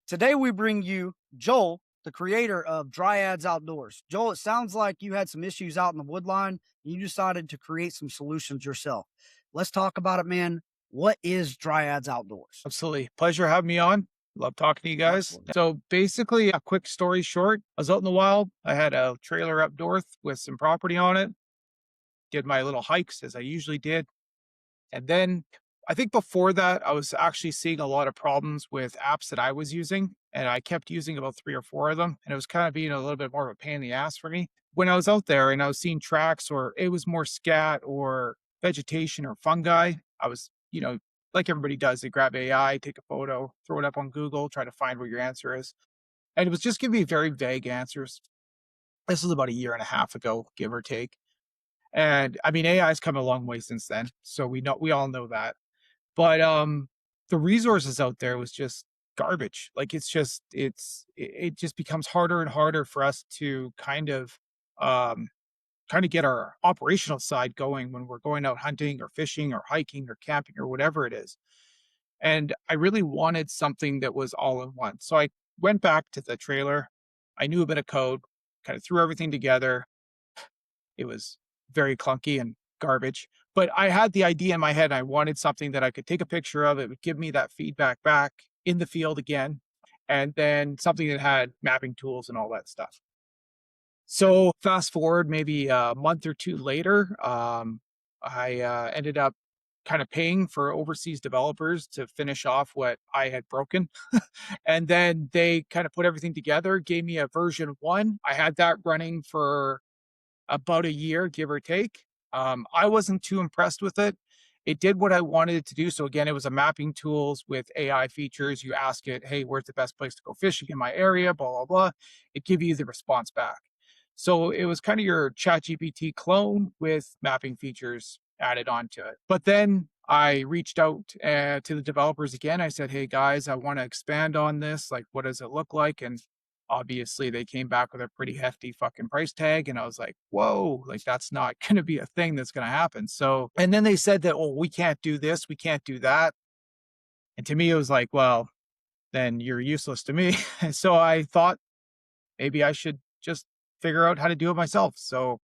Today we bring you Joel, the creator of Dryads Outdoors. Joel, it sounds like you had some issues out in the woodline and you decided to create some solutions yourself. Let's talk about it, man. What is Dryads Outdoors? Absolutely. Pleasure having me on. Love talking to you guys. Absolutely. So basically, a quick story short, I was out in the wild. I had a trailer up north with some property on it, did my little hikes as I usually did. And then I think before that, I was actually seeing a lot of problems with apps that I was using. And I kept using about three or four of them. And it was kind of being a little bit more of a pain in the ass for me. When I was out there and I was seeing tracks or it was more scat or vegetation or fungi, I was, like everybody does, they grab AI, take a photo, throw it up on Google, try to find where your answer is. And it was just giving me very vague answers. This was about a year and a half ago, give or take. And I mean, AI has come a long way since then. So we all know that. But, the resources out there was just garbage. Like, it just becomes harder and harder for us to um, kind of get our operational side going when we're going out hunting or fishing or hiking or camping or whatever it is. And I really wanted something that was all in one. So I went back to the trailer. I knew a bit of code, kind of threw everything together. It was very clunky and garbage, but I had the idea in my head. I wanted something that I could take a picture of. It would give me that feedback back in the field again, and then something that had mapping tools and all that stuff. So fast forward maybe a month or two later, I ended up kind of paying for overseas developers to finish off what I had broken. And then they kind of put everything together, gave me a version one. I had that running for about a year, give or take. I wasn't too impressed with it. It did what I wanted it to do. So again, it was a mapping tools with AI features. You ask it, hey, where's the best place to go fishing in my area? Blah, blah, blah. It give you the response back. So it was kind of your ChatGPT clone with mapping features added onto it. But then I reached out to the developers again. I said, hey guys, I want to expand on this. Like, what does it look like? And obviously they came back with a pretty hefty fucking price tag. And I was like, whoa, like that's not going to be a thing that's going to happen. So, and then they said that, oh, we can't do this, we can't do that. And to me, it was like, well, then you're useless to me. And so I thought maybe I should just figure out how to do it myself. So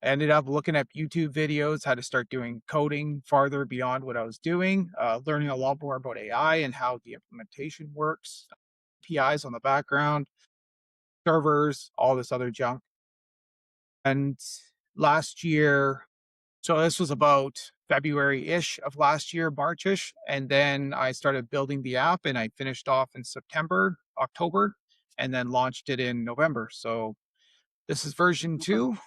I ended up looking at YouTube videos, how to start doing coding farther beyond what I was doing, learning a lot more about AI and how the implementation works, APIs on the background, servers, all this other junk. And last year, so this was about February-ish of last year, March-ish. And then I started building the app and I finished off in September, October, and then launched it in November. So this is version Okay. two.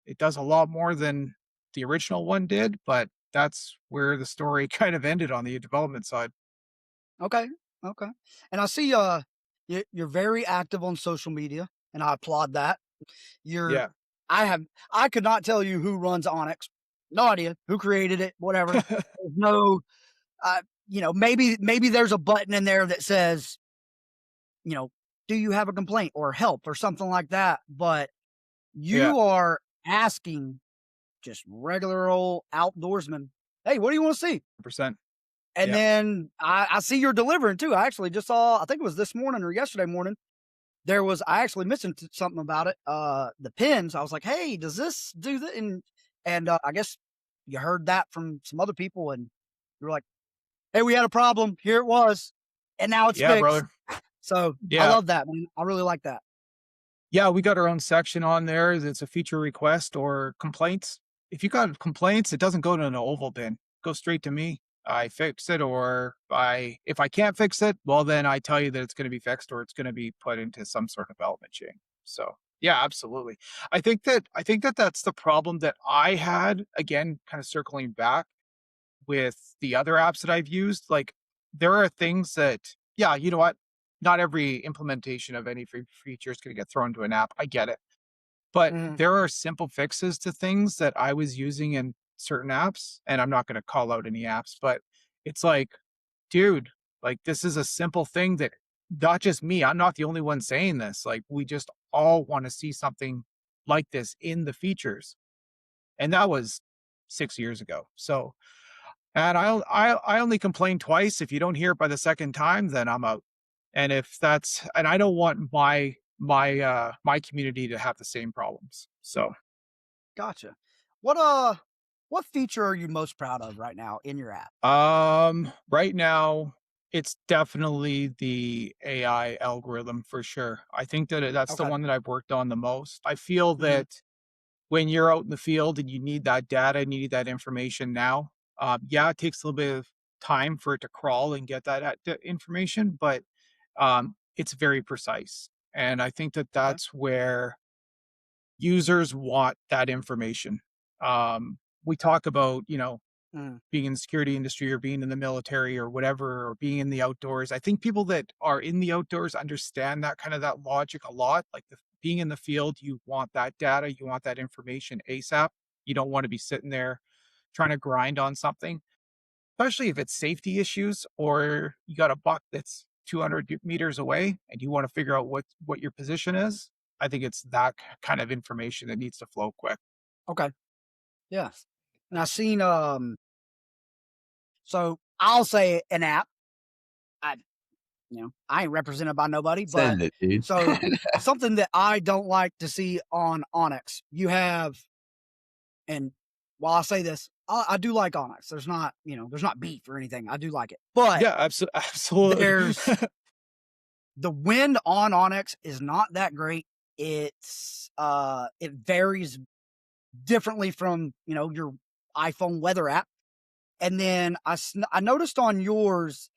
It does a lot more than the original one did, but that's where the story kind of ended on the development side. Okay. Okay. And I see you're very active on social media and I applaud that. You're Yeah. I could not tell you who runs Onyx. No idea who created it, whatever. There's no maybe there's a button in there that says, you know, do you have a complaint or help or something like that? But Yeah. you are asking just regular old outdoorsman, hey, what do you want to see? 100%. And Yeah. then I see you're delivering too. I actually just saw, I think it was this morning or yesterday morning. I actually mentioned something about it. The pins. I was like, hey, does this do that? And I guess you heard that from some other people, and you were like, hey, we had a problem. Here it was, and now it's Yeah, fixed. brother. So I Yeah. love that, man. I really like that. Yeah, we got our own section on there that's a feature request or complaints. If you got complaints, it doesn't go to an oval bin. It goes straight to me. I fix it, or if I can't fix it, well then I tell you that it's going to be fixed or it's going to be put into some sort of development chain. So yeah, absolutely. I think that that's the problem that I had, again, kind of circling back with the other apps that I've used. Like, there are things that, yeah, you know what? Not every implementation of any free feature is going to get thrown into an app. I get it. But Mhm. there are simple fixes to things that I was using in certain apps. And I'm not going to call out any apps, but it's like, dude, like this is a simple thing that not just me, I'm not the only one saying this. Like, we just all want to see something like this in the features. And that was 6 years ago. So, and I only complain twice. If you don't hear it by the second time, then I'm out. And if that's and I don't want my community to have the same problems. So, Gotcha. What feature are you most proud of right now in your app? right now, it's definitely the AI algorithm for sure. I think that that's the Okay. one that I've worked on the most. I feel Mhm. that when you're out in the field and you need that data and you need that information now, yeah, it takes a little bit of time for it to crawl and get that information, but it's very precise. And I think that Okay. that's where users want that information. We talk about, Mm. being in the security industry or being in the military or whatever, or being in the outdoors. I think people that are in the outdoors understand that kind of that logic a lot. Like being in the field, you want that data, you want that information ASAP. You don't want to be sitting there trying to grind on something, especially if it's safety issues or you got a buck that's 200 meters away and you want to figure out what your position is. I think it's that kind of information that needs to flow quick. Okay. Yes. And I seen so I'll say an app. I I ain't represented by nobody, but Send it, dude. so something that I don't like to see on Onyx, you have, and while I say this, I do like Onyx. There's not beef or anything. I do like it, but Yeah, absolutely. there's the wind on Onyx is not that great. It varies differently from your iPhone weather app. And then I noticed on yours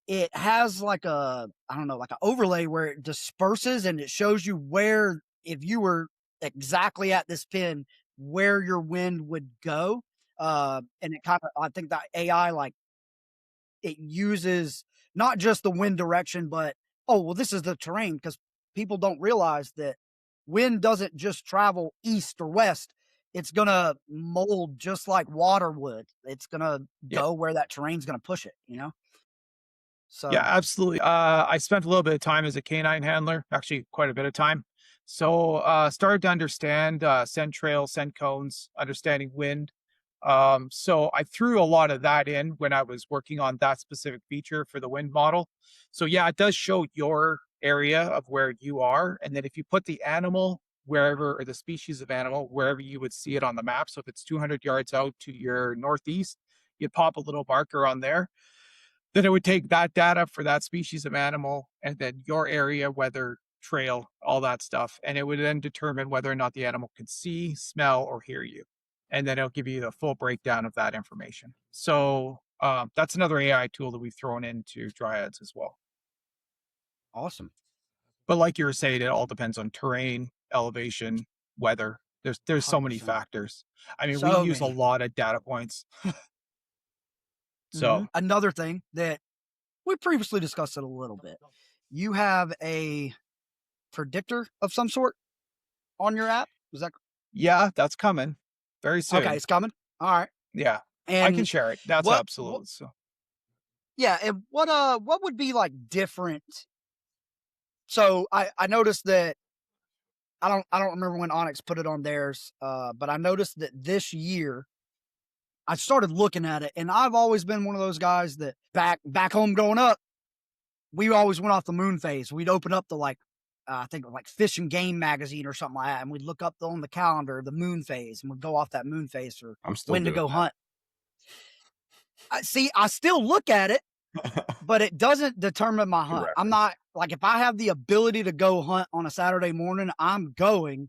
it has like a, I don't know, like an overlay where it disperses and it shows you where, if you were exactly at this pin, where your wind would go. And it kind of, I think that AI, like, it uses not just the wind direction, but, oh, well, this is the terrain, because people don't realize that wind doesn't just travel east or west. It's going to mold just like water would. It's going to Yeah. go where that terrain's going to push it. Yeah, So, absolutely. I spent a little bit of time as a canine handler, actually quite a bit of time. So, started to understand scent trails, scent cones, understanding wind. So I threw a lot of that in when I was working on that specific feature for the wind model. So yeah, it does show your area of where you are, and then if you put the animal wherever, or the species of animal wherever you would see it on the map. So if it's 200 yards out to your northeast, you'd pop a little marker on there, then it would take that data for that species of animal and then your area, weather, trail, all that stuff. And it would then determine whether or not the animal could see, smell, or hear you. And then it'll give you the full breakdown of that information. So that's another AI tool that we've thrown into Dryads as well. awesome. But like you were saying, it all depends on terrain, elevation, weather. There's so many 100%. factors. I mean, we So use a many. lot of data points. So Another thing that we previously discussed it a little bit. You have a predictor of some sort on your app. Is that yeah, that's coming very okay? soon. It's coming. All right. Yeah, I can And share it. That's what absolute. So yeah, and what would be like different? So I noticed that I don't remember when Onyx put it on theirs, but I noticed that this year I started looking at it, and I've always been one of those guys that back home growing up, we always went off the moon phase. We'd open up the I think like Fish and Game magazine or something like that, and we'd look up on the calendar the moon phase, and we'd go off that moon phase for I'm still when to doing go hunt. I see. I still look at it, that. but it doesn't determine my Good hunt. I'm reference. not like, if I have the ability to go hunt on a Saturday morning, I'm going.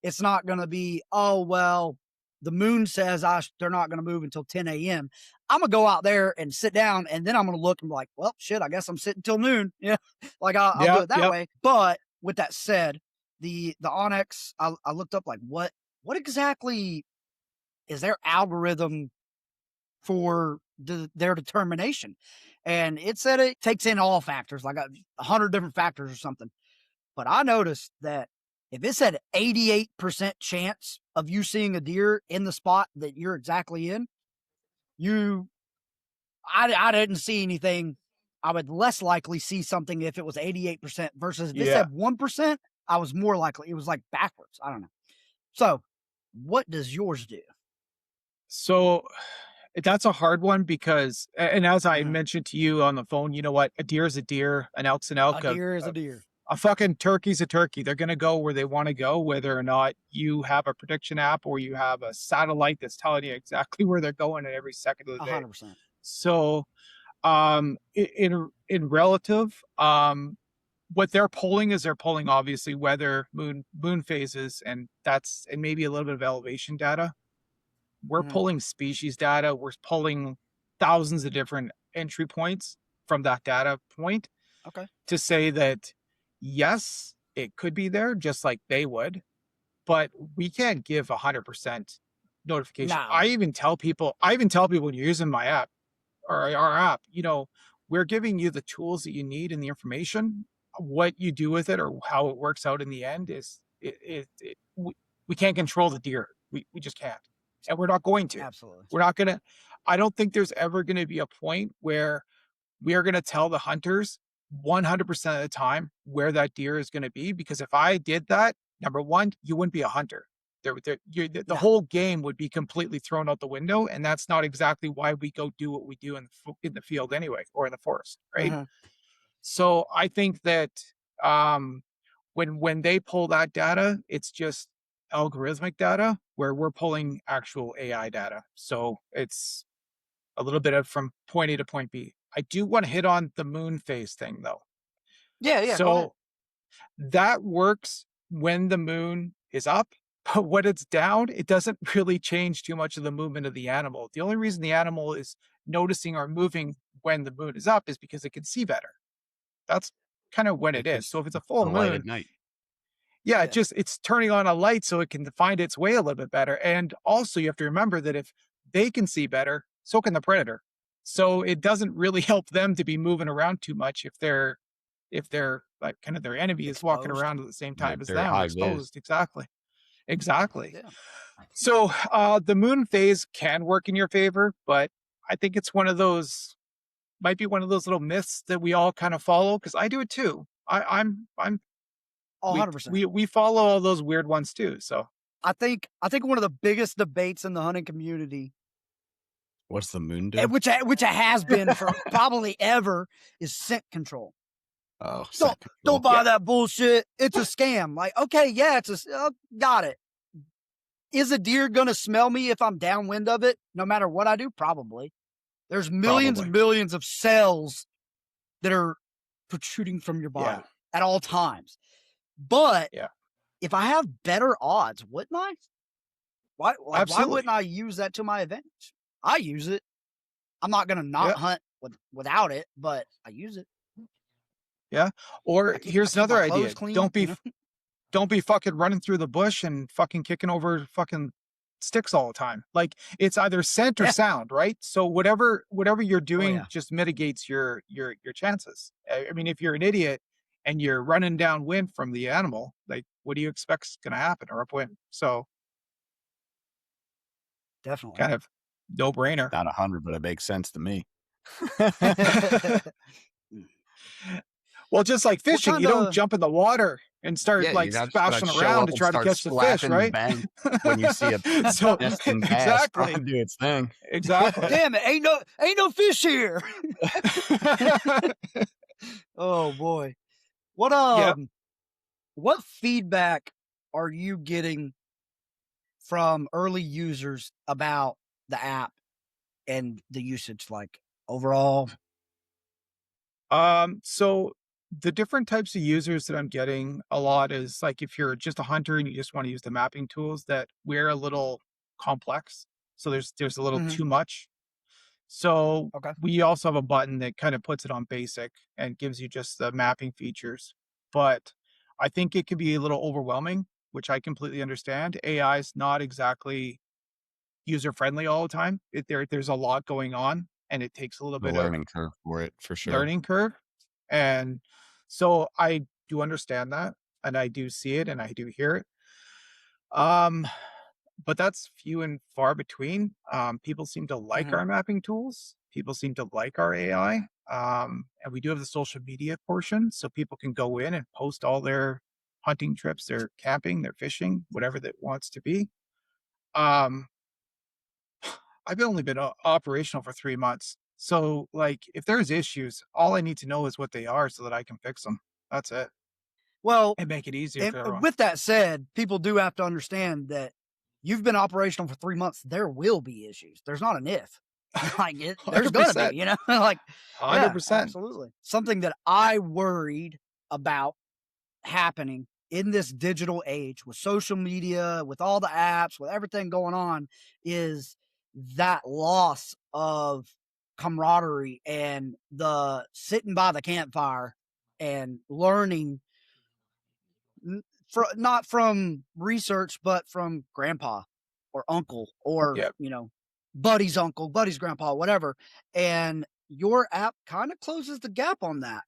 It's not going to be, oh well, the moon says they're not going to move until 10 a.m. I'm gonna go out there and sit down, and then I'm gonna look and be like, well, shit, I guess I'm sitting till noon. Yeah, like I'll do yeah, it that yep. way. But with that said, the Onyx, I looked up like what exactly is their algorithm for their determination, and it said it takes in all factors, like 100 different factors or something. But I noticed that if it said 88% chance of you seeing a deer in the spot that you're exactly in, you I didn't see anything. I would less likely see something if it was 88% versus if it Yeah. said 1%, I was more likely. It was like backwards. I don't know. So, what does yours do? So That's a hard one because and as I Mhm. mentioned to you on the phone, you know what? A deer is a deer, an elk's an A elk, deer is a deer. a fucking turkey's a turkey. They're gonna go where they wanna go, whether or not you have a prediction app or you have a satellite that's telling you exactly where they're going at every second of the day. 100%. So, in relative, what they're pulling is they're pulling obviously weather, moon phases, and that's and maybe a little bit of elevation data. We're Mhm. pulling species data. We're pulling thousands of different entry points from that data point Okay. to say that yes, it could be there, just like they would, but we can't give 100% notification. No. I even tell people when you're using my app or our app, we're giving you the tools that you need and the information. What you do with it or how it works out in the end is we can't control the deer. We just can't. And we're not going to. Absolutely. We're not going to. I don't think there's ever going to be a point where we are going to tell the hunters 100% of the time where that deer is going to be. Because if I did that, number one, you wouldn't be a hunter. The No. whole game would be completely thrown out the window, and that's not exactly why we go do what we do in the field anyway, or in the forest, right? Mhm. So I think that um, when they pull that data, it's just algorithmic data where we're pulling actual AI data. So it's a little bit of from point A to point B. I do want to hit on the moon phase thing though. Yeah, yeah, go ahead. So that works when the moon is up, but when it's down, it doesn't really change too much of the movement of the animal. The only reason the animal is noticing or moving when the moon is up is because it can see better. That's kind of when it is. Because So if it's a it's full the light moon, at night. yeah, Yeah. it's turning on a light so it can find its way a little bit better. And also you have to remember that if they can see better, so can the predator. So it doesn't really help them to be moving around too much if they're like kind of their enemy is walking Exposed. around at the same They're time as they're them, high vis. exposed. Exactly. Exactly. Yeah. So the moon phase can work in your favor, but I think it's might be one of those little myths that we all kind of follow because I do it too. I'm Oh, 100%. we follow all those weird ones too. So I think one of the biggest debates in the hunting community, What's the moon and do? which it has been for probably ever, is scent control. Oh, Don't scent don't control. buy yeah, that bullshit. It's a scam. Like, okay, yeah, got it. Is a deer gonna smell me if I'm downwind of it, no matter what I do? Probably. There's millions and probably. millions of cells that are protruding from your Yeah, body at all times. But yeah, if I have better odds, wouldn't I? Why absolutely. wouldn't I use that to my advantage? I use it. I'm not gonna not Yeah, hunt without it, but I use it. yeah. I Or keep I here's keep my another clothes idea. clean, you know? Don't be fucking running through the bush and fucking kicking over fucking sticks all the time. Like it's either scent or Yeah. sound, right? So whatever you're Oh doing yeah. just mitigates your chances. I mean, if you're an idiot and you're running downwind from the animal, like what do you expect's going to happen or upwind? So Definitely. kind of no brainer. Not 100, but it makes sense to me. Well, just like What fishing, kind you don't of jump in the water and start Yeah, like you're not just gonna splashing show around up to and try to start catch the fish, slapping right? bang when you see a So nesting bass exactly, trying to do its thing. exactly. damn it, ain't no fish here. Oh boy. What Yep. um what feedback are you getting from early users about the app and the usage, like overall? So the different types of users that I'm getting a lot is like if you're just a hunter and you just want to use the mapping tools that we're a little complex. So there's a little Mhm. too much. So Okay. we also have a button that kind of puts it on basic and gives you just the mapping features. But I think it could be a little overwhelming, which I completely understand. AI is not exactly user friendly all the time. There's a lot going on and it takes a little The bit of learning curve for it, for sure. learning curve. And so I do understand that and I do see it and I do hear it. Um, but that's few and far between. People seem to like Mhm. our mapping tools. People seem to like our AI. And we do have the social media portion, so people can go in and post all their hunting trips, their camping, their fishing, whatever that wants to be. Um, I've only been operational for 3 months. So, like, if there's issues, all I need to know is what they are so that I can fix them. That's it. Well, And make it easier and for everyone. with that said, people do have to understand that you've been operational for 3 months. There will be issues. There's not an if. Like there's gonna be, 100%. like, yeah, 100%. absolutely. Something that I worried about happening in this digital age with social media, with all the apps, with everything going on, is that loss of camaraderie and the sitting by the campfire and learning not from research, but from grandpa or uncle or, Yeah. buddy's uncle, buddy's grandpa, whatever. And your app kind of closes the gap on that.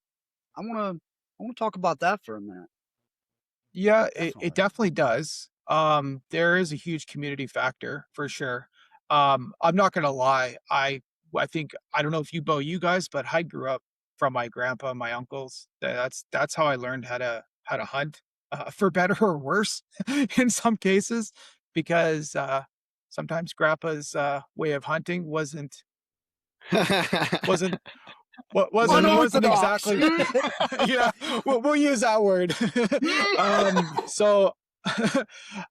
I want to talk about that for a minute. Yeah, it Definitely. definitely does. There is a huge community factor for sure. I'm not gonna lie. I think I don't know if you guys, but I grew up from my grandpa, my uncles. That's how I learned how to hunt, for better or worse in some cases, because sometimes grandpa's way of hunting wasn't wasn't Unorthodox. exactly yeah, we'll use that word. So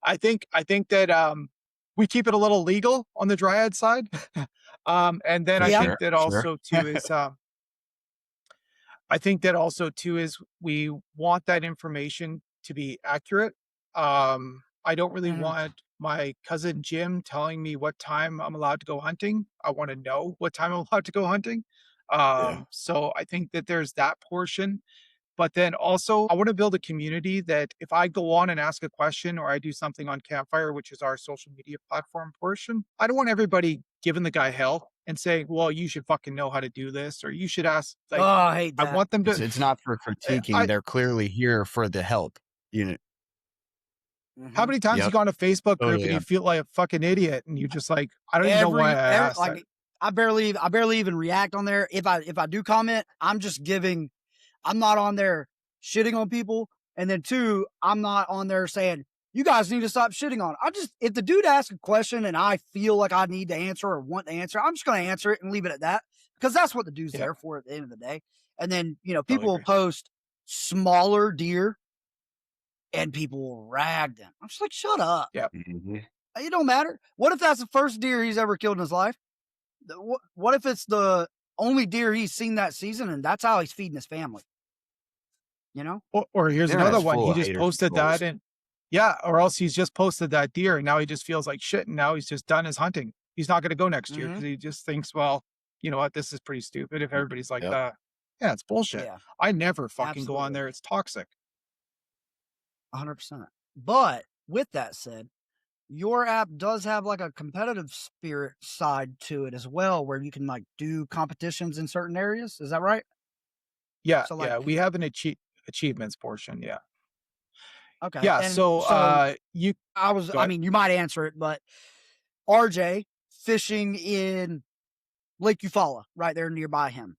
I think that we keep it a little legal on the Dryad side. And then For I Yeah. sure. think that Sure. also too is we want that information to be accurate. I don't really Mhm. want my cousin Jim telling me what time I'm allowed to go hunting. I want to know what time I'm allowed to go hunting. Yeah. So I think that there's that portion. But then also, I want to build a community that if I go on and ask a question or I do something on Campfire, which is our social media platform portion, I don't want everybody giving the guy hell and saying, well, you should fucking know how to do this, or you should ask, Oh, like, I hate I that. want them to, It's not for critiquing. I, They're clearly here for the help. You know. how Mhm. many times you Yep. go on a Facebook group and Totally. you feel like a fucking idiot and you're just like, I don't even know why I asked that. Like I barely even react on there. If I do comment, I'm not on there shitting on people. And then two, I'm not on there saying, you guys need to stop shitting on it. If the dude asks a question and I feel like I need to answer or want to answer, I'm just going to answer it and leave it at that because that's what the dude's Yeah, there for at the end of the day. And then, totally people will agree. post smaller deer and people will rag them. I'm just like, shut up. Yeah. Mhm. It don't matter. What if that's the first deer he's ever killed in his life? What if it's the only deer he's seen that season and that's how he's feeding his family? You know? Or here's another Internet's one. full He of just haters and posted trolls. that and yeah, or else he's just posted that deer and now he just feels like shit and now he's just done his hunting. He's not going to go next year Mm-hmm. because he just thinks, well, you know what, this is pretty stupid if everybody's like Yep. that. Yeah, it's bullshit. Yeah, I never fucking go on absolutely. there. It's toxic. 100%. But with that said, your app does have like a competitive spirit side to it as well, where you can like do competitions in certain areas. Is that right? Yeah, So like, yeah. We have an achievements portion. Yeah. okay. Yeah. And So so you go I ahead. mean, you might answer it, but RJ fishing in Lake Eufaula, right there nearby him.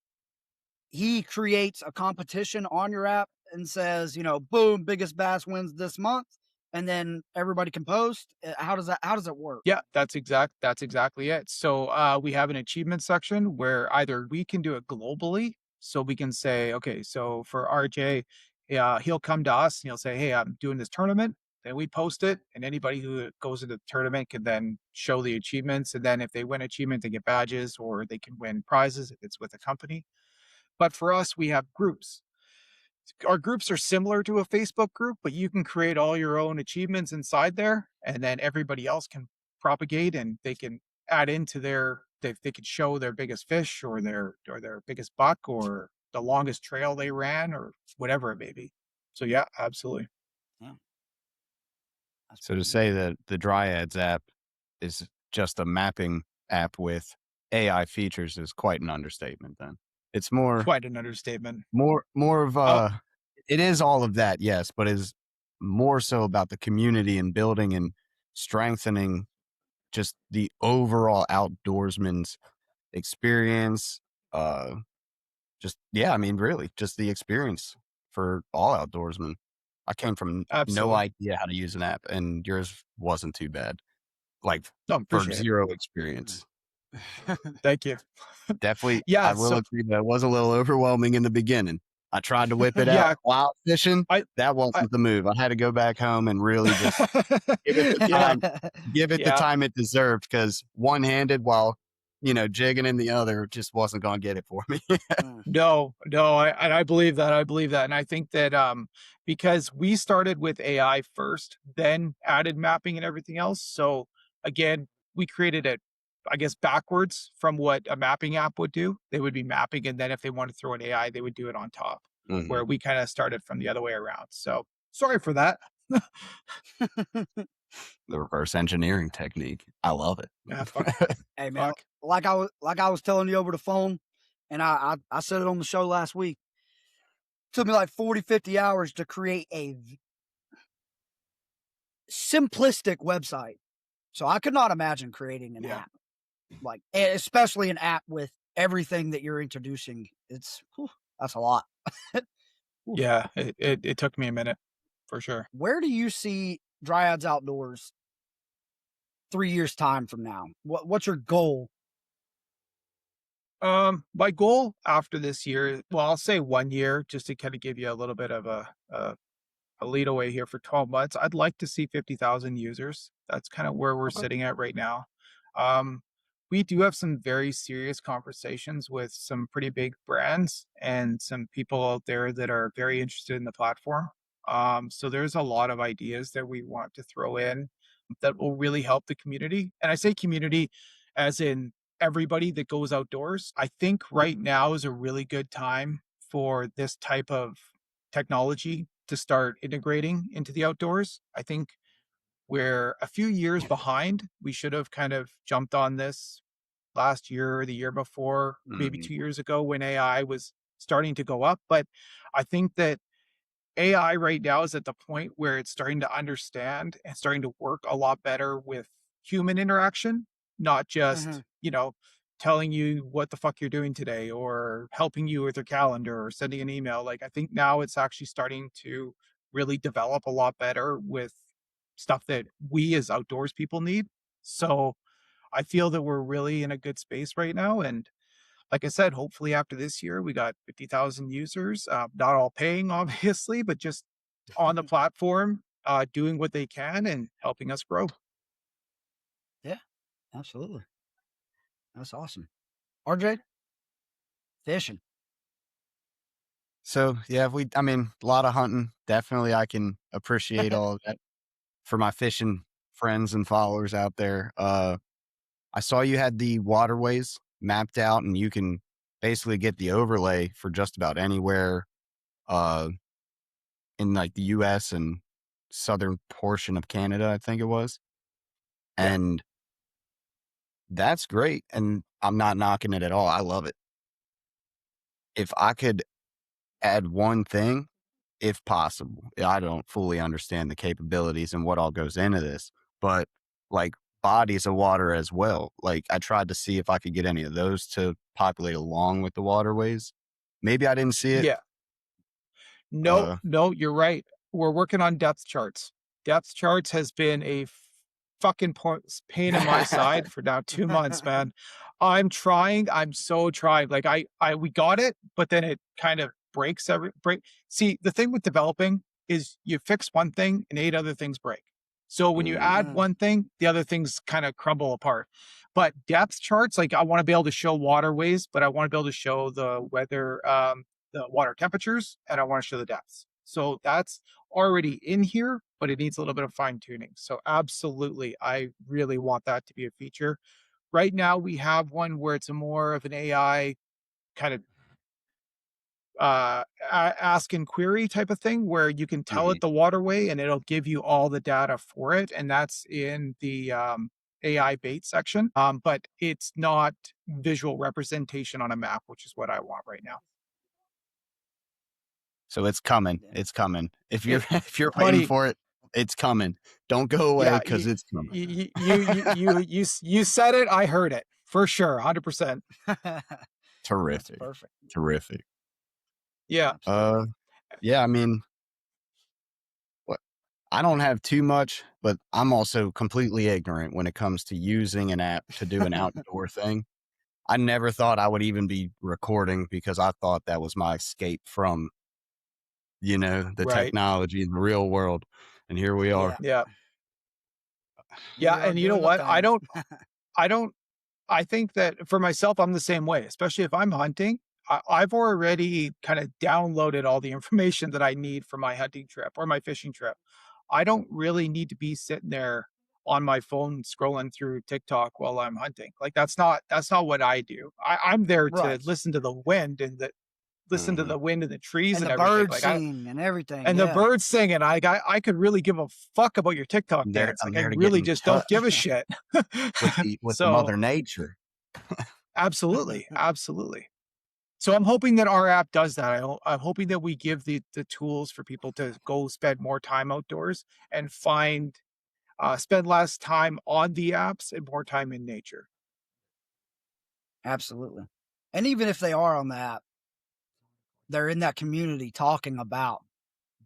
He creates a competition on your app and says, boom, biggest bass wins this month, and then everybody can post. How does it work? Yeah, that's exactly it. So we have an achievement section where either we can do it globally, so we can say, okay, so for RJ, he'll come to us and he'll say, hey, I'm doing this tournament. Then we post it, and anybody who goes into the tournament can then show the achievements. And then if they win achievement, they get badges or they can win prizes if it's with a company. But for us, we have groups. Our groups are similar to a Facebook group, but you can create all your own achievements inside there, and then everybody else can propagate and they can add into they could show their biggest fish or their biggest buck or the longest trail they ran or whatever it may be. So yeah, absolutely. Yeah, that's So to pretty neat. say that the Dryads app is just a mapping app with AI features is quite an understatement. Then it's more Quite an understatement. more of Oh, it is all of that, yes, but is more so about the community and building and strengthening just the overall outdoorsman's experience. Uh, just yeah, I mean, really, just the experience for all outdoorsmen. I came from no absolutely. idea how to use an app, and yours wasn't too bad. Like No, for appreciate it. zero Mhm. experience. Thank you. Definitely, I Yeah. will So agree that it was a little overwhelming in the beginning. I tried to whip it out yeah, while fishing. I, That I, wasn't the move. I had to go back home and really just give it the yeah, time give it the yeah. time it deserved, because one-handed while, jigging in the other just wasn't gonna get it for me. Mm, No, no, I believe that. I believe that. And I think that because we started with AI first, then added mapping and everything else. So again, we created it, I guess, backwards from what a mapping app would do. They would be mapping, and then if they want to throw an AI, they would do it on top, Mhm. where we kind of started from the other way around. So sorry for that. The reverse engineering technique. I love Yeah, it. hey man, fuck. like I was telling you over the phone, and I said it on the show last week. Took me like 40, 50 hours to create a simplistic website. So I could not imagine creating an Yeah. app, like especially an app with everything that you're introducing. That's a lot. Oof. Yeah. It took me a minute for sure. Where do you see Dryads Outdoors 3 years time from now? What's your goal? My goal after this year, well, I'll say 1 year, just to kind of give you a little bit of a lead away here for 12 months. I'd like to see 50,000 users. That's kind of where we're Okay. sitting at right now. Um, we do have some very serious conversations with some pretty big brands and some people out there that are very interested in the platform. So there's a lot of ideas that we want to throw in that will really help the community. And I say community as in everybody that goes outdoors. I think right now is a really good time for this type of technology to start integrating into the outdoors. I think we're a few years behind. We should have kind of jumped on this last year or the year before, maybe Mhm. 2 years ago when AI was starting to go up. But I think that AI right now is at the point where it's starting to understand and starting to work a lot better with human interaction, not Hmm. just, telling you what the fuck you're doing today or helping you with your calendar or sending an email. Like, I think now it's actually starting to really develop a lot better with stuff that we as outdoors people need. So I feel that we're really in a good space right now. And like I said, hopefully after this year, we got 50,000 users, not all paying, obviously, but just on the platform, doing what they can and helping us grow. Yeah, absolutely. That's awesome. RJ, fishing. So, yeah, I mean, a lot of hunting. Definitely, I can appreciate all of that for my fishing friends and followers out there. I saw you had the waterways mapped out, and you can basically get the overlay for just about anywhere uh, in like the US and southern portion of Canada, I think it was. Yeah. And that's great. And I'm not knocking it at all. I love it. If I could add one thing, if possible, I don't fully understand the capabilities and what all goes into this, but like bodies of water as well. Like I tried to see if I could get any of those to populate along with the waterways. Maybe I didn't see it. Yeah. No, Uh, no, you're right. We're working on depth charts. Depth charts has been a fucking pain in my side for now 2 months, man. I'm trying. I'm so trying. Like we got it, but then it kind of break. See, the thing with developing is you fix one thing and 8 other things break. So when you mm, add Mm, one thing, the other things kind of crumble apart. But depth charts, like I want to be able to show waterways, but I want to be able to show the weather, the water temperatures, and I want to show the depths. So that's already in here, but it needs a little bit of fine tuning. So absolutely, I really want that to be a feature. Right now, we have one where it's a more of an AI kind of ask and query type of thing where you can tell mhm. it the waterway and it'll give you all the data for it. And that's in the AI bait section. But it's not visual representation on a map, which is what I want right now. So it's coming. yeah. It's coming. If you're It, if you're waiting buddy, for it, it's coming. Don't go away yeah, because it's coming. you said it. I heard it for sure, 100%. That's Terrific. perfect. Terrific. Yeah, Absolutely. Yeah, I mean, what? I don't have too much, but I'm also completely ignorant when it comes to using an app to do an outdoor thing. I never thought I would even be recording because I thought that was my escape from, the Right. technology in the real world. And here we are. Yeah. Yeah. Here Yeah. we are And you know doing the what? thing. I don't, I think that for myself, I'm the same way, especially if I'm hunting. I've already kind of downloaded all the information that I need for my hunting trip or my fishing trip. I don't really need to be sitting there on my phone scrolling through TikTok while I'm hunting. Like that's not what I do. I'm there to Right. listen to the wind and listen to Mhm. the wind and the trees And and the everything. birds Like I sing and everything. and the Yeah. birds singing. I could really give a fuck about your TikTok dance. I'm Like I there to get really in just don't give a touch shit. with the So mother nature. absolutely, absolutely. So I'm hoping that our app does that. I'm hoping that we give the tools for people to go spend more time outdoors and spend less time on the apps and more time in nature. Absolutely. And even if they are on the app, they're in that community talking about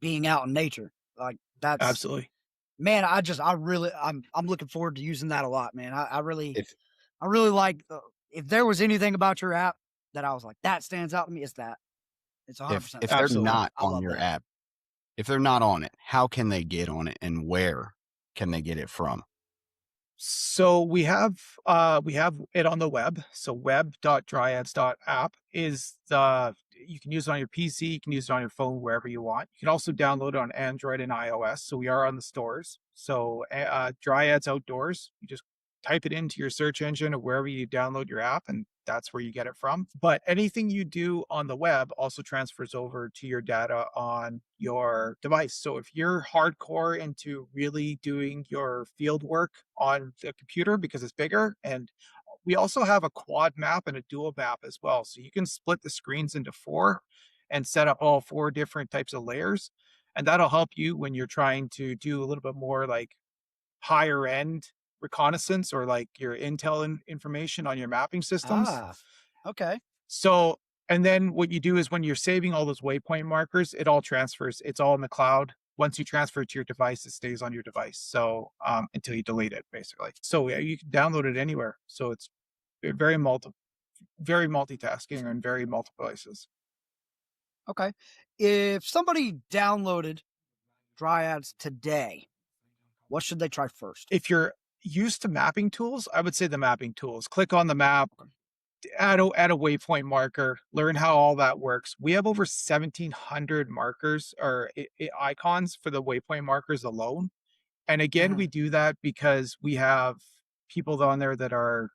being out in nature. Like that's Absolutely. man, I'm looking forward to using that a lot, man. If I really like if there was anything about your app that I was like that stands out to me, it's that. It's if 100% if that. they're Absolutely. So not I on love your that. app, if they're not on it, how can they get on it and where can they get it from? So we have it on the web. So web.dryads.app is the you can use it on your PC, you can use it on your phone wherever you want. You can also download it on Android and iOS. So we are on the stores. So Dryads Outdoors, you just type it into your search engine or wherever you download your app and that's where you get it from. But anything you do on the web also transfers over to your data on your device. So if you're hardcore into really doing your field work on the computer because it's bigger, and we also have a quad map and a dual map as well. So you can split the screens into four and set up all four different types of layers. And that'll help you when you're trying to do a little bit more like higher end reconnaissance or like your intel information on your mapping systems. Ah, okay. So, and then what you do is when you're saving all those waypoint markers, it all transfers. It's all in the cloud. Once you transfer it to your device, it stays on your device. So until you delete it, basically. So yeah, you can download it anywhere. So it's very multitasking and very multiple places. Okay. If somebody downloaded Dryads today, what should they try first? If you're used to mapping tools, I would say the mapping tools. Click on the map, add a waypoint marker, learn how all that works. We have over 1,700 markers or icons for the waypoint markers alone. And again, Mhm. we do that because we have people on there that are,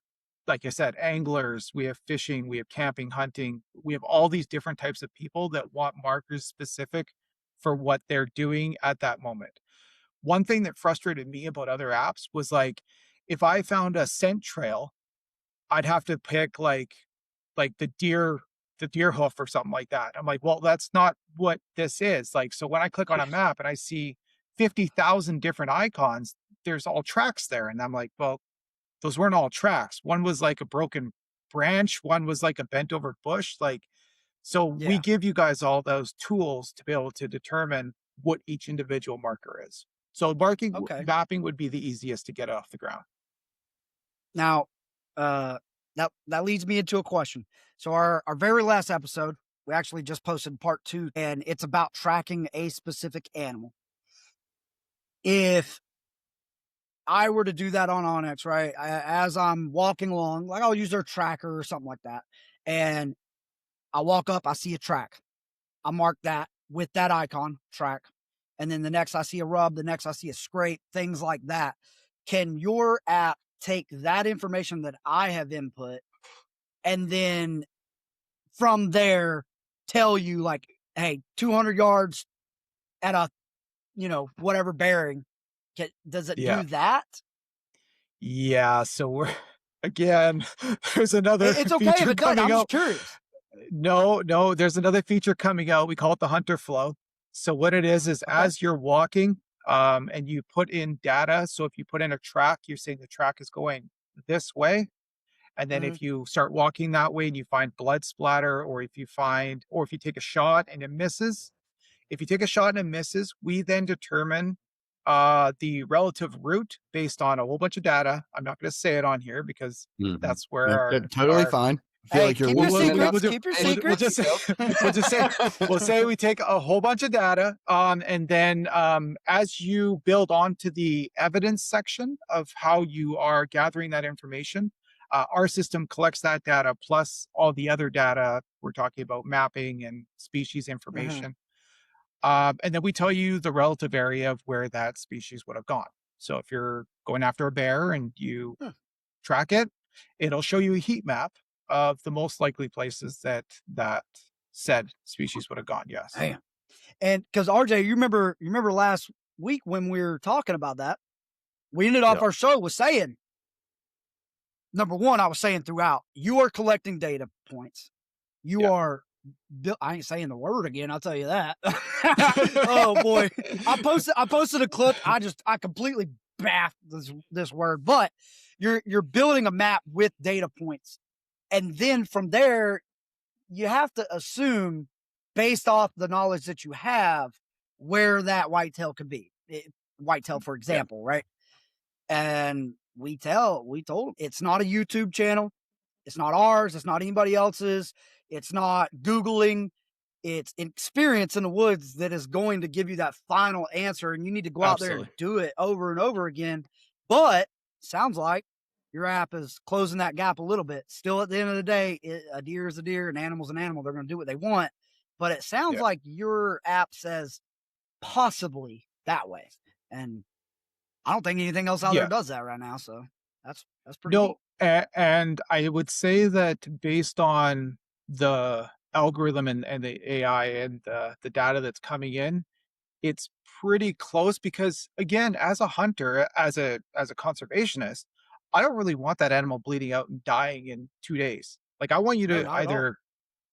like I said, anglers, we have fishing, we have camping, hunting, we have all these different types of people that want markers specific for what they're doing at that moment. One thing that frustrated me about other apps was like, if I found a scent trail, I'd have to pick like the deer hoof or something like that. I'm like, well, that's not what this is. Like, so when I click on a map and I see 50,000 different icons, there's all tracks there. And I'm like, well, those weren't all tracks. One was like a broken branch, one was like a bent over bush. Like, so we Yeah. give you guys all those tools to be able to determine what each individual marker is. So Okay. mapping would be the easiest to get off the ground. Now, that leads me into a question. So our very last episode, we actually just posted part 2, and it's about tracking a specific animal. If I were to do that on Onyx, right, as I'm walking along, like I'll use their tracker or something like that, and I walk up, I see a track. I mark that with that icon, track, and then the next I see a rub, the next I see a scrape, things like that. Can your app take that information that I have input and then from there tell you like, hey, 200 yards at a, whatever bearing? Does it Yeah. do that? Yeah. So we're again, there's another It's okay if feature it doesn't. coming I'm just out. curious. No, there's another feature coming out. We call it the hunter flow. So what it is Okay. as you're walking, and you put in data. So if you put in a track, you're saying the track is going this way. And then Mhm. if you start walking that way and you find blood splatter, or if you take a shot and it misses, if you take a shot and it misses, we then determine the relative route based on a whole bunch of data. I'm not going to say it on here because Mhm. that's where Totally our fine. I feel Hey, like you're keep your loosening up. secrets. Keep your we'll secrets. just say, we'll say we take a whole bunch of data, and then as you build onto the evidence section of how you are gathering that information, our system collects that data plus all the other data. We're talking about mapping and species information. And then we tell you the relative area of where that species would have gone. So if you're going after a bear and you track it, it'll show you a heat map of the most likely places that said species would have gone. Yes. Damn. And because RJ, you remember last week when we were talking about that, we ended off Yep. our show with saying, number one, I was saying throughout, you are collecting data points. You Yeah. are, I ain't saying the word again, I'll tell you that. Oh boy. I posted a clip. I completely baffed this word, but you're building a map with data points. And then from there, you have to assume, based off the knowledge that you have, where that whitetail could be. Whitetail, for example, right? And we told them it's not a YouTube channel. It's not ours. It's not anybody else's. It's not Googling. It's experience in the woods that is going to give you that final answer. And you need to go out there and do it over and over again. But sounds like your app is closing that gap a little bit. Still, at the end of the day, a deer is a deer, an animal's an animal. They're going to do what they want. But it sounds like your app says possibly that way. And I don't think anything else out there does that right now. So that's pretty neat. And I would say that based on the algorithm and the AI and the data that's coming in, it's pretty close because again, as a hunter, as a conservationist, I don't really want that animal bleeding out and dying in 2 days. Like I want you to either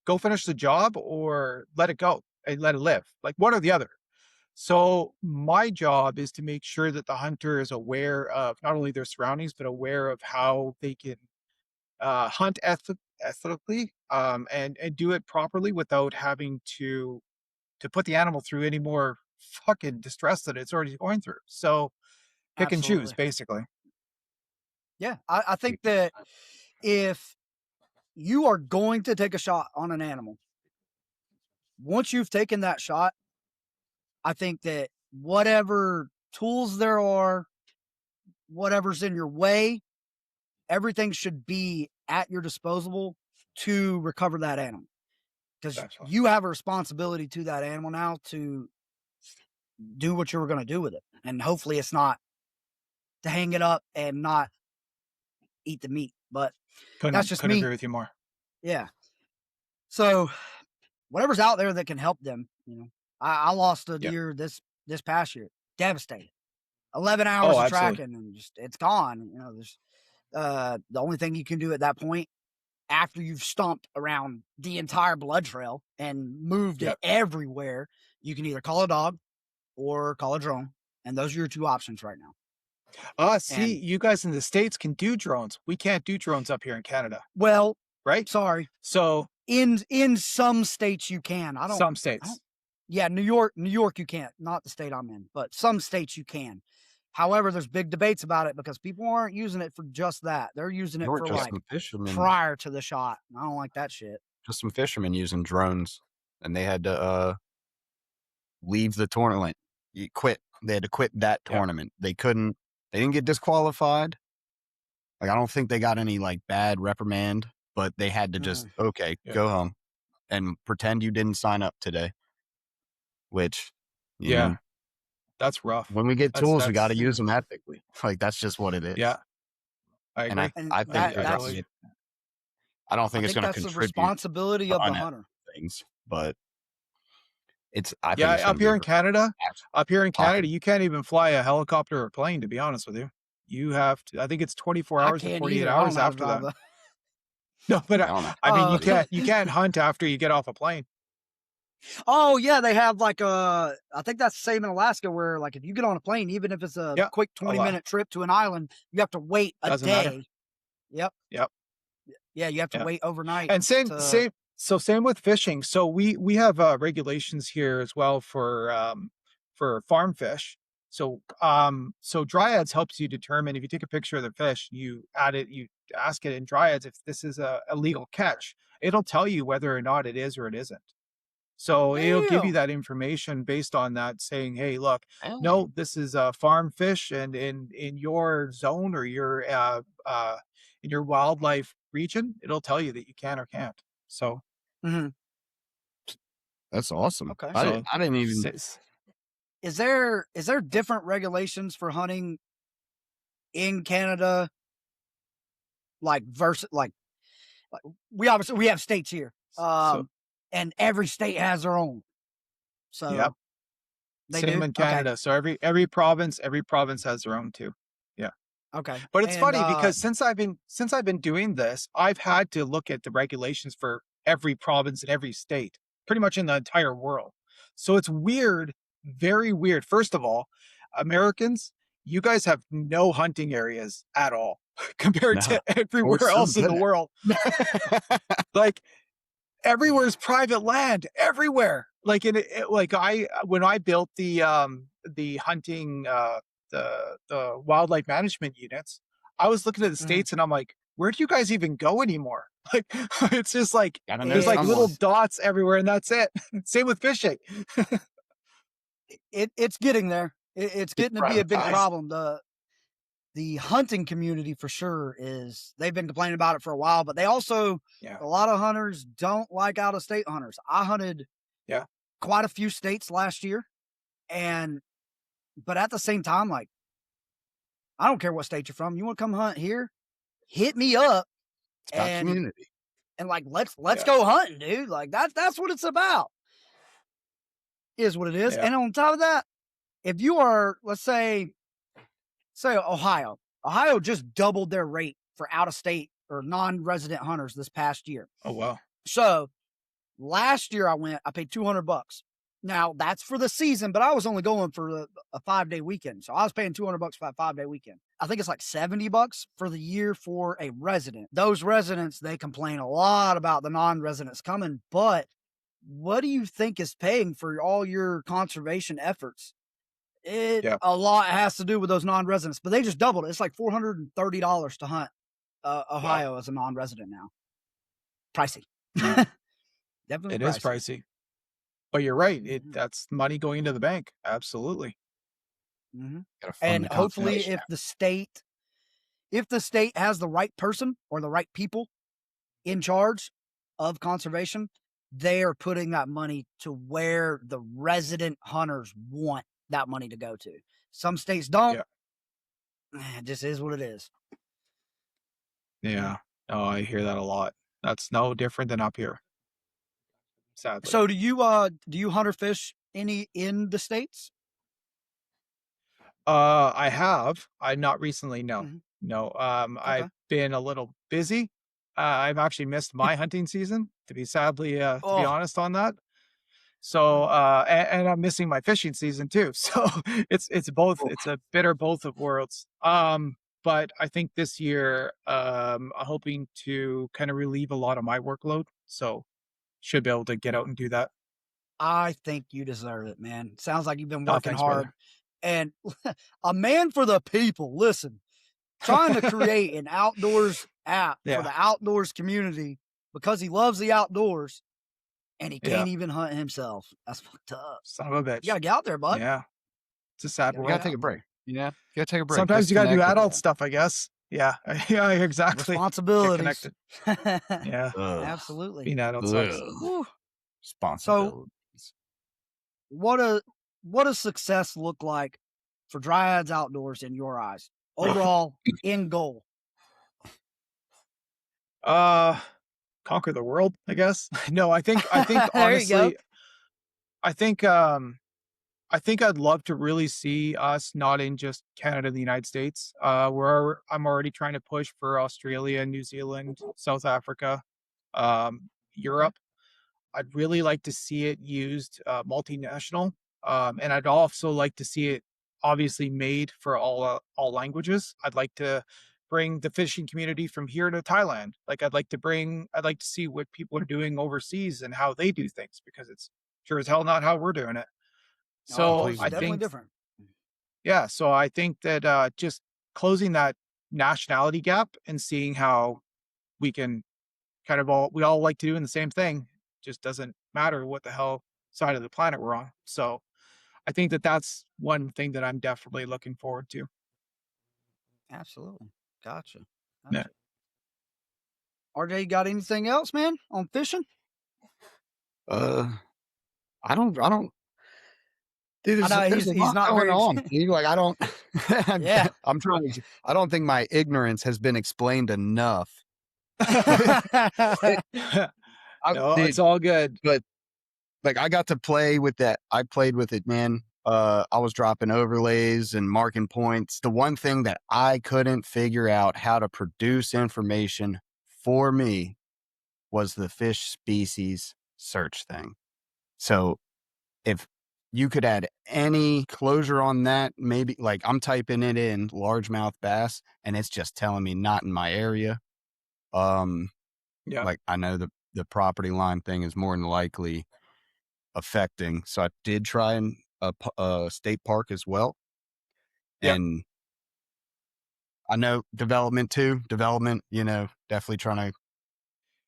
go finish the job or let it go and let it live, like one or the other. So my job is to make sure that the hunter is aware of not only their surroundings, but aware of how they can hunt ethically and do it properly without having to put the animal through any more fucking distress that it's already going through. So pick and choose, basically. Yeah, I think that if you are going to take a shot on an animal, once you've taken that shot, I think that whatever tools there are, whatever's in your way, everything should be at your disposal to recover that animal. Because you have a responsibility to that animal now to do what you were going to do with it. And hopefully it's not to hang it up and not eat the meat. But that's just couldn't me. agree with you more. Yeah. So whatever's out there that can help them, I lost a deer this past year. Devastated. 11 hours of tracking and just it's gone. There's the only thing you can do at that point after you've stomped around the entire blood trail and moved it everywhere, you can either call a dog or call a drone. And those are your two options right now. See, you guys in the States can do drones. We can't do drones up here in Canada. Well, right? Sorry. So in some states you can. Some states. Yeah, New York you can't. Not the state I'm in, but some states you can. However, there's big debates about it because people aren't using it for just that. They're using it for like prior to the shot. I don't like that shit. Just some fishermen using drones, and they had to leave the tournament. Quit. They had to quit that tournament. They didn't get disqualified. Like I don't think they got any like bad reprimand, but they had to just go home and pretend you didn't sign up today. Which, you know, that's rough. When we get tools, we got to use them ethically. Like that's just what it is. Yeah, I agree. And I think I don't think it's going to contribute. That's the responsibility of the hunter. Things, but it's up here in Canada, you can't even fly a helicopter or plane. To be honest with you, you have to. I think it's 24 hours to 48 hours after that. No, but I mean, you can't hunt after you get off a plane. Oh yeah, they have like I think that's the same in Alaska where like if you get on a plane, even if it's a quick 20-minute trip to an island, you have to wait a day. Matter. Yep. Yeah, you have to wait overnight. And same with fishing. So we have regulations here as well for farm fish. So Dryads helps you determine if you take a picture of the fish, you ask it in Dryads if this is a legal catch. It'll tell you whether or not it is or it isn't. So it'll give you Damn. that information based on that, saying, "Hey, look, Oh, no, this is a farm fish, and in your zone or your in your wildlife region, it'll tell you that you can or can't." So Hmm. that's awesome. Okay. I didn't even. Is there different regulations for hunting in Canada, like versus like we have states here, So and every state has their own. So yep, they same do. in Okay. Canada. So every province has their own too. Yeah. Okay. But it's And funny because since I've been doing this, I've had to look at the regulations for every province and every state, pretty much in the entire world. So it's weird, very weird. First of all, Americans, you guys have no hunting areas at all compared Nah, to we're everywhere so else in good the at world. Like everywhere's private land, everywhere. Like when I built the hunting the wildlife management units, I was looking at the Mhm. states and I'm like, where do you guys even go anymore? Like it's just like Gotta know there's like little someone. dots everywhere and that's it. Same with fishing. It's getting there. It's getting to be a big Privatized. problem. The hunting community for sure they've been complaining about it for a while, but they also, Yeah. a lot of hunters don't like out of state hunters. I hunted Yeah. quite a few states last year, but at the same time, like, I don't care what state you're from. You want to come hunt here? Hit me up It's about and community. like let's Yeah. go hunting, dude. Like that's what it's about. Is what it is. Yeah. And on top of that, if you are, let's say Ohio. Ohio just doubled their rate for out of state or non-resident hunters this past year. Oh wow. So last year I paid $200. Now that's for the season, but I was only going for a 5-day weekend. So I was paying $200 for a 5-day weekend. I think it's like $70 for the year for a resident. Those residents, they complain a lot about the non-residents coming, but what do you think is paying for all your conservation efforts? Yeah. A lot has to do with those non-residents, but they just doubled it. It's like $430 to hunt Ohio as a non-resident now. Pricey. Definitely It is pricey. pricey. But you're right. Mhm. That's money going into the bank. Absolutely. Mhm. Gotta fund And the hopefully conservation if the state has the right person or the right people in charge of conservation, they are putting that money to where the resident hunters want that money to go to. Some states don't. Yeah. It just is what it is. Yeah. Oh, I hear that a lot. That's no different than up here. Sadly. So do you hunt or fish any in the States? I have. I not recently, no. Mhm. No. Okay. I've been a little busy. I've actually missed my hunting season, to be Oh, honest on that. So, and I'm missing my fishing season too. So it's both. Oh, It's a bitter both of worlds. But I think this year, I'm hoping to kind of relieve a lot of my workload. So should be able to get out and do that. I think you deserve it, man. Sounds like you've been Oh, working thanks, hard. brother. And a man for the people. Listen, trying to create an outdoors app for Yeah. the outdoors community because he loves the outdoors and he Yeah. can't even hunt himself. That's fucked up. Son of a bitch. You gotta get out there, bud. Yeah. It's a sad You you world. gotta take a break. You know, you gotta take a break. Sometimes you gotta do Disconnect with adult it. stuff, I guess. Yeah. Yeah, exactly. Get Responsibilities. connected. Yeah. Ugh. Absolutely. Being adult sucks. Ugh. Whew. Responsibilities. What does success look like for Dryads Outdoors in your eyes? Overall, end goal. Conquer the world, I guess. No, I think There you go. honestly, I think I think I'd love to really see us not in just Canada, the United States. I'm already trying to push for Australia, New Zealand, South Africa, Europe. I'd really like to see it used multinational, and I'd also like to see it obviously made for all languages. I'd like to bring the fishing community from here to Thailand. Like I'd like to see what people are doing overseas and how they do things because it's sure as hell not how we're doing it. Oh, So it's Completely I definitely think different. Yeah, so I think that, just closing that nationality gap and seeing how we can kind of we all like to doing the same thing, just doesn't matter what the hell side of the planet we're on. So, I think that that's one thing that I'm definitely looking forward to. Absolutely. Gotcha. Yeah. Gotcha. RJ, you got anything else, man, on fishing? Uh, I don't dude, I know there's a he's lot not going very on. Dude, like, I don't I'm yeah. I'm trying to I don't think my ignorance has been explained enough. No, it's Dude, all good. but, like, I got to play with that. I played with it, man. I was dropping overlays and marking points. The one thing that I couldn't figure out how to produce information for me was the fish species search thing. So if you could add any closure on that, maybe like I'm typing it in largemouth bass and it's just telling me not in my area. Um, Yeah. like I know the property line thing is more than likely affecting. So I did try in a state park as well. Yep. And I know development too, definitely trying to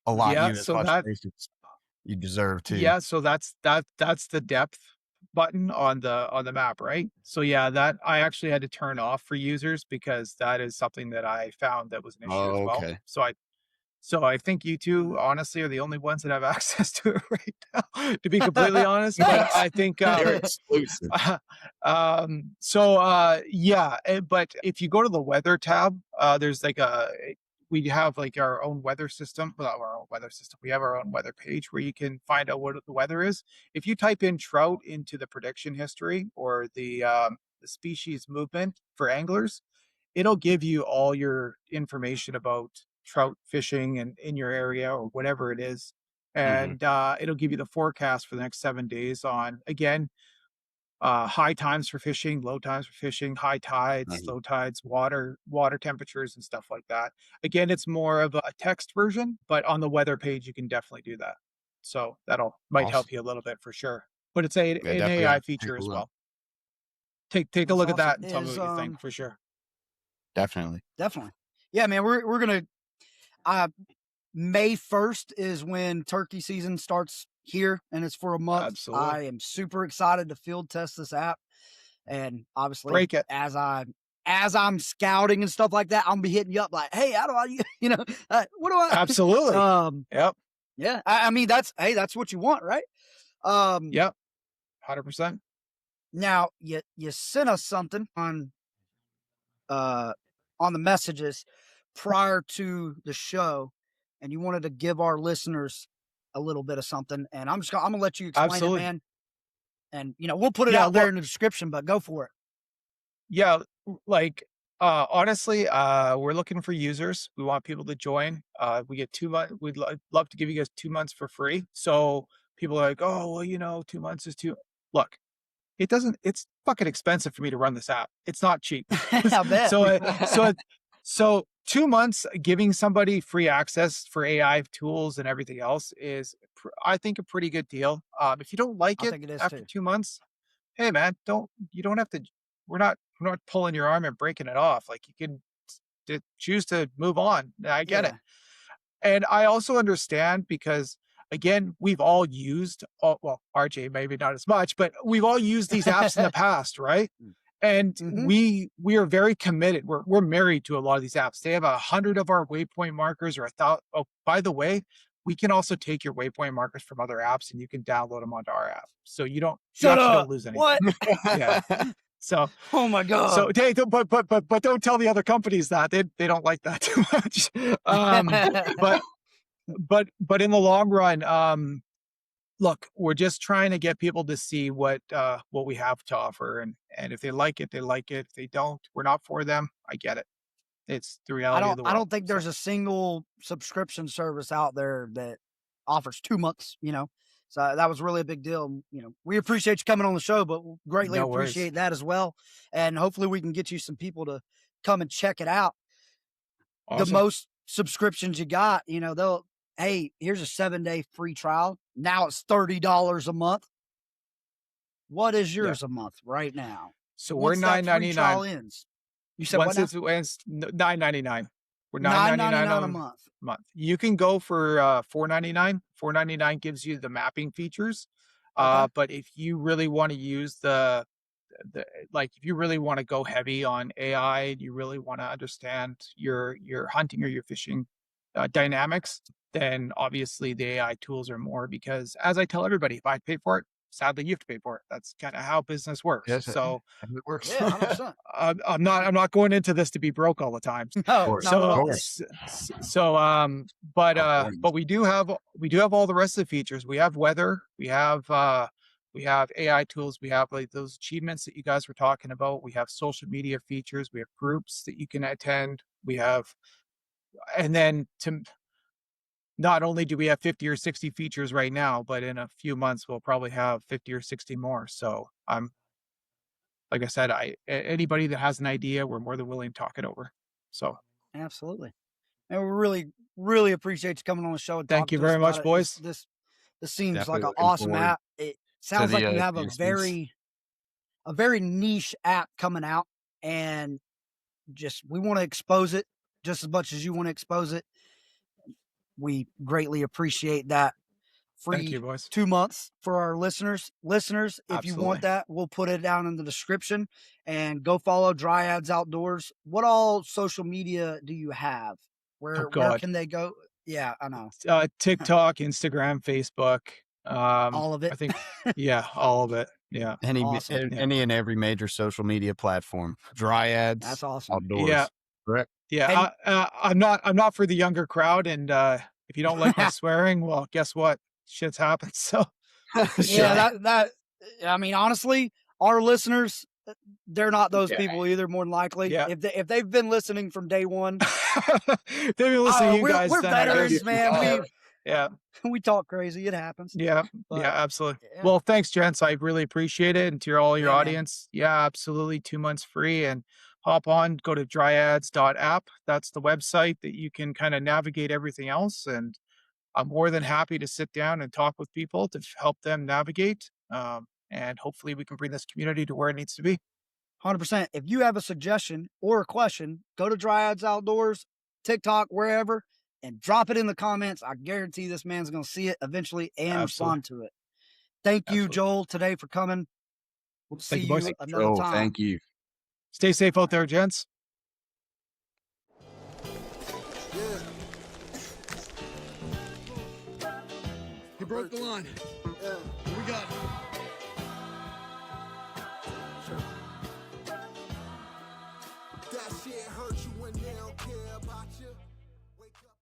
allot Yeah, you as so much that space as you deserve too. yeah, so that's the depth button on the map, right? So yeah, that I actually had to turn off for users because that is something that I found that was an issue as Oh, well. okay. So I think you two honestly are the only ones that have access to it right now, to be completely honest. But Thanks. I think They're exclusive. yeah, but if you go to the weather tab, there's like we have like our own weather system. Well, not our own weather system. We have our own weather page where you can find out what the weather is. If you type in trout into the prediction history or the species movement for anglers, it'll give you all your information about trout fishing and in your area or whatever it is. Mhm. And it'll give you the forecast for the next 7 days on, again, high times for fishing, low times for fishing, high tides, Mhm. low tides, water temperatures, and stuff like that. Again, it's more of a text version, but on the weather page, you can definitely do that. So that'll might help Awesome. you a little bit for sure. But it's Yeah, an definitely gotta AI take feature a as look. well. Take a That's look at awesome. that and tell me Is what you think for sure. Definitely. definitely. Yeah, man, we're gonna uh May 1st is when turkey season starts here and it's for a month. Absolutely. I am super excited to field test this app. And obviously, Break it. as I'm scouting and stuff like that, I'm gonna be hitting you up like, "Hey, how do I, what do I?" Absolutely. Yep. Yeah. I mean, that's what you want, right? Um, Yep. 100%. Now you sent us something uh on the messages prior to the show, and you wanted to give our listeners a little bit of something, and I'm gonna let you explain it, Absolutely. man. And we'll put it Yeah, out there look, in the description, but go for it. yeah, like, honestly, we're looking for users. We want people to join. We get 2 months. We'd love to give you guys 2 months for free. So people are like, oh, well, 2 months is too. Look, it's fucking expensive for me to run this app. It's not cheap. I bet. So, so 2 months giving somebody free access for AI tools and everything else is, I think, a pretty good deal. If you don't like I it think it is after too. 2 months, hey man, you don't have to. We're not pulling your arm and breaking it off. Like you can choose to move on. I get it. Yeah. And I also understand because again, we've all used, well, RJ maybe not as much, but we've all used these apps in the past, right? And Mhm. we are very committed. We're married to a lot of these apps. They have 100 of our waypoint markers or 1,000. Oh, by the way, we can also take your waypoint markers from other apps and you can download them onto our app. So you Shut actually don't up. lose anything. What? Yeah. So Oh my so god. hey, but don't tell the other companies that they don't like that too much. But but in the long run, look, we're just trying to get people to see what we have to offer, and if they like it, they like it. If they don't, we're not for them. I get it. It's the reality of the I world. don't think So there's a single subscription service out there that offers 2 months. So that was really a big deal. We appreciate you coming on the show, but we greatly no worries. appreciate that as well. And hopefully we can get you some people to come and check it out. The Awesome. most subscriptions you got, they'll, hey, here's a 7-day free trial. Now it's $30 a month. What is Yeah. yours a month right now? So we're once that free trial $9.99. ends. You said what Once now? it's $9.99. We're $9.99 $9.99 a a month. month. You can go for $4.99. $4.99 gives you the mapping features. Okay. But if you really want to use the like, if you really want to go heavy on AI, and you really want to understand your hunting or your fishing dynamics, then obviously the AI tools are more, because as I tell everybody, if I pay for it, sadly you have to pay for it. That's kind of how business works. Yes, So and it works. Yeah, 100%. I'm not going into this to be broke all the time. No, course. not at So all. but we do have all the rest of the features. We have weather, we have AI tools, we have like those achievements that you guys were talking about. We have social media features, we have groups that you can attend. We have, and then to not only do we have 50 or 60 features right now, but in a few months we'll probably have 50 or 60 more. So I'm, like I said, anybody that has an idea, we're more than willing to talk it over. So Absolutely. And we really, really appreciate you coming on the show and thank talking you to us very about much, it. boys. This seems Definitely like an looking awesome forward app. It sounds the like you have a advancements. very niche app coming out, and just we want to expose it just as much as you want to expose it. We greatly appreciate that. Thank Free you, boys. 2 months for our listeners. Listeners, if you want Absolutely. that, we'll put it down in the description, and go follow Dryads Outdoors. What all social media do you have? Oh Where God. can they go? Yeah, I know. TikTok, Instagram, Facebook. All of it. I think, yeah, all of it. Yeah. Awesome. Yeah. Any and every major social media platform. Dryads That's awesome. Outdoors. Yeah. Correct. Yeah. And I'm not for the younger crowd. And if you don't like my swearing, well, guess what? Shit's happened. So yeah, that I mean, honestly, our listeners, they're not those yeah. people either, more than likely. Yeah. If they've been listening from day one, They've been listening to you guys. we're Then I veterans, guess. man. Yeah. We talk crazy. It happens. Yeah. But Yeah, absolutely. yeah, Well, thanks, gents. I really appreciate it. And to all your yeah, man. audience, yeah, absolutely. 2 months free, and hop on, go to dryads.app. That's the website that you can kind of navigate everything else. And I'm more than happy to sit down and talk with people to help them navigate. And hopefully we can bring this community to where it needs to be. 100%. If you have a suggestion or a question, go to Dryads Outdoors, TikTok, wherever, and drop it in the comments. I guarantee this man's going to see it eventually and respond to it. Thank you, Absolutely. Joel, today for coming. We'll see Thank you, boys. you another time. Thank you. Stay safe out there, gents. Yeah. He broke the line. Yeah. What we got?